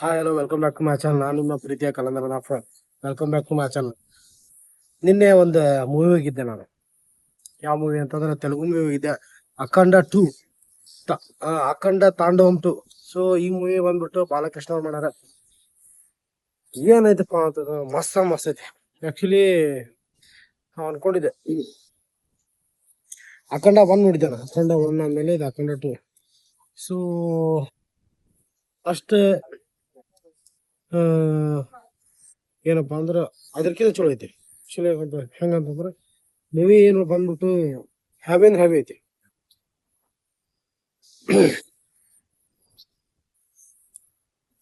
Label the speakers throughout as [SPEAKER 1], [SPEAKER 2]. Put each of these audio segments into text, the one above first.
[SPEAKER 1] Hi hello welcome back to my channel. ನಾನು ನಿಮ್ಮ ಪ್ರೀತಿಯ Kalandar welcome back to my channel. ನಿನ್ನೆ ಒಂದು ಮೂವಿ ಹೋಗಿದ್ದೆ ನಾನು. ಯಾವ ಮೂವಿ ಅಂತಂದ್ರೆ ತೆಲುಗು ಮೂವಿ ಹೋಗಿದ್ದೆ, ಅಖಂಡ 2, ಅಖಂಡ ತಾಂಡವಂ 2. ಸೊ ಈ ಮೂವಿ ಬಂದ್ಬಿಟ್ಟು ಬಾಲಕೃಷ್ಣ ಅವ್ರು ಮಾಡ್ಯಾರ. ಏನೈತಪ್ಪ ಅಂತಂದ್ರೆ ಮಸ್ತ್ ಐತಿ. ಆಕ್ಚುಲಿ ನಾವು ಅನ್ಕೊಂಡಿದ್ದೆ ಅಖಂಡ 1 ನೋಡಿದ್ದೆ ನಾನು. ಅಖಂಡ 1 ಆದ್ಮೇಲೆ ಇದು ಅಖಂಡ 2. ಸೊ ಅಷ್ಟೇ ಏನಪ್ಪಾ ಅಂದ್ರ ಅದಕ್ಕಿಂತ ಚಲೋ ಐತಿ. ಆಕ್ಚುಲಿ ಹೆಂಗಂತಂದ್ರ ಮೂವಿ ಏನು ಬಂದ್ಬಿಟ್ಟು ಹ್ಯಾವಿ ಐತಿ.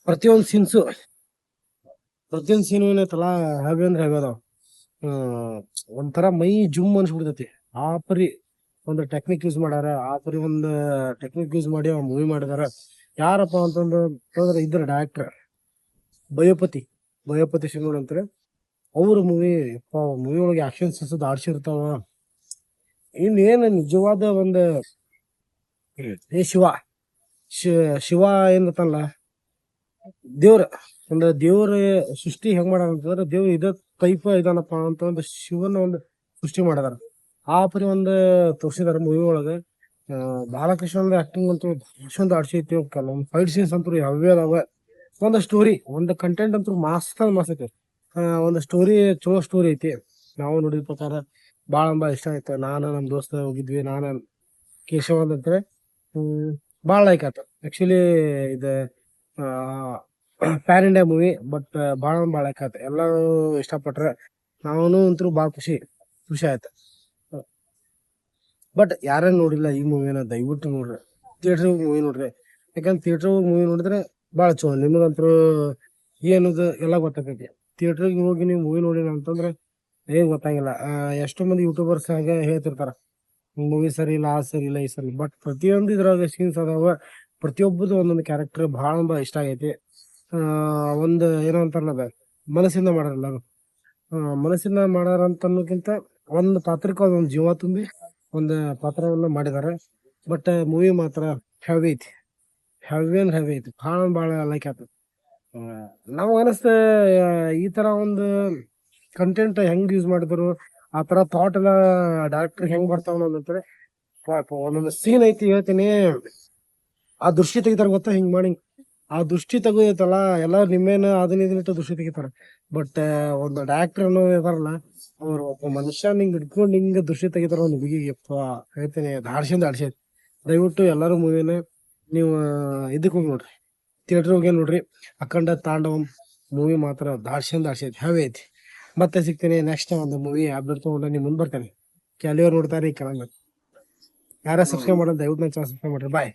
[SPEAKER 1] ಪ್ರತಿಯೊಂದು ಸೀನು ಏನೈತಲ್ಲ ಹ್ಯಾವಿ ಅದಾವ. ಒಂಥರ ಮೈ ಜುಮ್ ಅನ್ಸ್ಬಿಡ್ತೈತಿ. ಆ ಪರಿ ಒಂದು ಟೆಕ್ನಿಕ್ ಯೂಸ್ ಮಾಡ್ಯಾರ. ಟೆಕ್ನಿಕ್ ಯೂಸ್ ಮಾಡಿ ಮೂವಿ ಮಾಡಿದಾರ. ಯಾರಪ್ಪ ಅಂತಂದ್ರೆ ಇದ್ರ ಡೈರೆಕ್ಟರ್ ಬಯೋಪತಿ ಸಿಂಗ್ ಅಂತಾರೆ. ಅವ್ರ ಮೂವಿ ಒಳಗೆ ಆಕ್ಷನ್ ಸೀನ್ಸ್ ಆಡ್ಸಿರ್ತಾವ. ಇನ್ನೇನು ನಿಜವಾದ ಒಂದು ಶಿವ ಏನತ್ತಲ್ಲ ದೇವ್ರ ಸೃಷ್ಟಿ ಹೆಂಗ್ ಮಾಡ್ಯಾರ ಅಂತಂದ್ರೆ ದೇವ್ರ ಇದ ಟೈಪ್ ಇದಾನಪ್ಪ ಅಂತ ಒಂದು ಶಿವನ ಒಂದು ಸೃಷ್ಟಿ ಮಾಡಿದಾರ. ಆ ಪರಿ ಒಂದು ತೋರಿಸಿದಾರ ಮೂವಿ ಒಳಗೆ. ಬಾಲಕೃಷ್ಣ ಆಕ್ಟಿಂಗ್ ಅಂತೂ ಅಷ್ಟೊಂದು ಆಡ್ಸೈತಿ. ಕೆಲವೊಂದು ಫೈಟ್ ಸೀನ್ಸ್ ಅಂತೂ ಯಾವ್ಯಾವ ಅದಾವ. ಒಂದು ಸ್ಟೋರಿ, ಒಂದು ಕಂಟೆಂಟ್ ಅಂತೂ ಮಸ್ತ್ ಐತಿ. ಒಂದು ಸ್ಟೋರಿ, ಚಲೋ ಸ್ಟೋರಿ ಐತಿ. ನಾವು ನೋಡಿದ ಪ್ರಕಾರ ಭಾಳ ಇಷ್ಟ ಆಯ್ತು. ನಾನು ನಮ್ಮ ದೋಸ್ತ ಹೋಗಿದ್ವಿ, ನಾನು ಕೇಶವ ಅಂತಂದ್ರೆ ಭಾಳ ಲೈಕ್ ಆಯ್ತು. ಆಕ್ಚುಲಿ ಇದು ಪ್ಯಾನ್ ಇಂಡಿಯಾ ಮೂವಿ, ಬಟ್ ಭಾಳ ಲೈಕ್ ಆಯ್ತು. ಎಲ್ಲರೂ ಇಷ್ಟಪಟ್ರೆ ನಾವೂ ಅಂತೂ ಭಾಳ ಖುಷಿ ಆಯ್ತು. ಬಟ್ ಯಾರೇನು ನೋಡಿಲ್ಲ ಈ ಮೂವಿನ ದಯವಿಟ್ಟು ನೋಡ್ರಿ, ಥಿಯೇಟರ್ ಮೂವಿ ನೋಡ್ರಿ. ಯಾಕಂದ್ರೆ ಥಿಯೇಟರ್ ಮೂವಿ ನೋಡಿದ್ರೆ ಭಾಳ ಚಲೋ. ನಿಮಗಂತೂ ಏನದು ಎಲ್ಲ ಗೊತ್ತಾಗೈತಿ. ಥಿಯೇಟರ್ಗೆ ಹೋಗಿ ನೀವು ಮೂವಿ ನೋಡಿಲ್ಲ ಅಂತಂದ್ರೆ ಏನ್ ಗೊತ್ತಾಗಿಲ್ಲ. ಎಷ್ಟೋ ಮಂದಿ ಯೂಟ್ಯೂಬರ್ಸ್ ಹಾಗೆ ಹೇಳ್ತಿರ್ತಾರ, ಮೂವಿ ಸರಿ ಇಲ್ಲ, ಆ ಸರಿ ಇಲ್ಲ, ಈ ಸರಿ. ಬಟ್ ಪ್ರತಿಯೊಂದು ಇದ್ರಾಗ ಸೀನ್ಸ್ ಅದಾವ. ಪ್ರತಿಯೊಬ್ಬದು ಒಂದೊಂದು ಕ್ಯಾರೆಕ್ಟರ್ ಭಾಳ ಇಷ್ಟ ಆಗೈತಿ. ಒಂದು ಏನೋ ಅಂತಾರಲ್ಲ, ಮನಸ್ಸಿಂದ ಮಾಡಾರಲ್ಲ. ಮನಸ್ಸಿಂದ ಮಾಡಾರ ಅಂತ ಅನ್ನೋಕ್ಕಿಂತ ಒಂದು ಪಾತ್ರಕ್ಕೆ ಒಂದು ಜೀವ ತುಂಬಿ ಒಂದು ಪಾತ್ರವನ್ನ ಮಾಡಿದ್ದಾರೆ. ಬಟ್ ಮೂವಿ ಮಾತ್ರ ಹೆವಿ ಐತಿ. ಭಾಳ ಲೈಕ್ ಆಯ್ತು. ನಾವು ಅನಿಸ್ತ ಈ ತರ ಒಂದು ಕಂಟೆಂಟ್ ಹೆಂಗ್ ಯೂಸ್ ಮಾಡಿದ್ರು, ಆ ತರ ಥಾಟ್ ಎಲ್ಲ ಡೈರೆಕ್ಟರ್ ಹೆಂಗ್ ಬರ್ತಾವ ಅಂತಾರೆ. ಒಂದೊಂದು ಸೀನ್ ಐತಿ, ಹೇಳ್ತೀನಿ. ಆ ದೃಷ್ಟಿ ತೆಗಿತಾರ ಗೊತ್ತಾ, ಹಿಂಗ್ ಮಾಡಿ ಆ ದೃಷ್ಟಿ ತೆಗೋತಲ್ಲ, ಎಲ್ಲ ನಿಮ್ಮೇನ ಅದನ್ನಿಟ್ಟು ದೃಷ್ಟಿ ತೆಗಿತಾರ. ಬಟ್ ಒಂದು ಡೈರೆಕ್ಟರ್ ಅನ್ನೋ ಇದಾರಲ್ಲ, ಅವ್ರು ಒಬ್ಬ ಮನುಷ್ಯ ಹಿಂಗ್ ಹಿಡ್ಕೊಂಡು ಹಿಂಗ ದೃಷ್ಟಿ ತೆಗಿತಾರ ಒಂದು ಹುಡುಗಿಗೆ. ಹೇಳ್ತೀನಿ, ದಾಡ್ಸೈತಿ. ದಯವಿಟ್ಟು ಎಲ್ಲರೂ ಮೂವಿನ ನೀವು ಇದಕ್ಕೆ ಹೋಗಿ ನೋಡ್ರಿ, ಥಿಯೇಟರ್ ಹೋಗಿ ನೋಡ್ರಿ. ಅಖಂಡ ತಾಂಡವಂ ಮೂವಿ ಮಾತ್ರ ದಾಡ್ಸೈತಿ, ಹೆವಿ ಐತಿ. ಮತ್ತೆ ಸಿಗ್ತೀನಿ ನೆಕ್ಸ್ಟ್ ಒಂದು ಮೂವಿ ಅಪ್ಡೇಟ್ ತಗೊಂಡು ನೀವು ಮುಂದೆ ಬರ್ತೇನೆ. ಕೆಲವ್ರು ನೋಡ್ತಾರೆ, ಕೆಲವೊಂದು ಯಾರ ಸಬ್ಸ್ಕ್ರೈಬ್ ಮಾಡೋದು ದಯವಿಟ್ಟು ನನ್ನ ಚಾನಲ್ ಸಬ್ಸ್ಕ್ರೈಬ್ ಮಾಡ್ರಿ. ಬಾಯ್.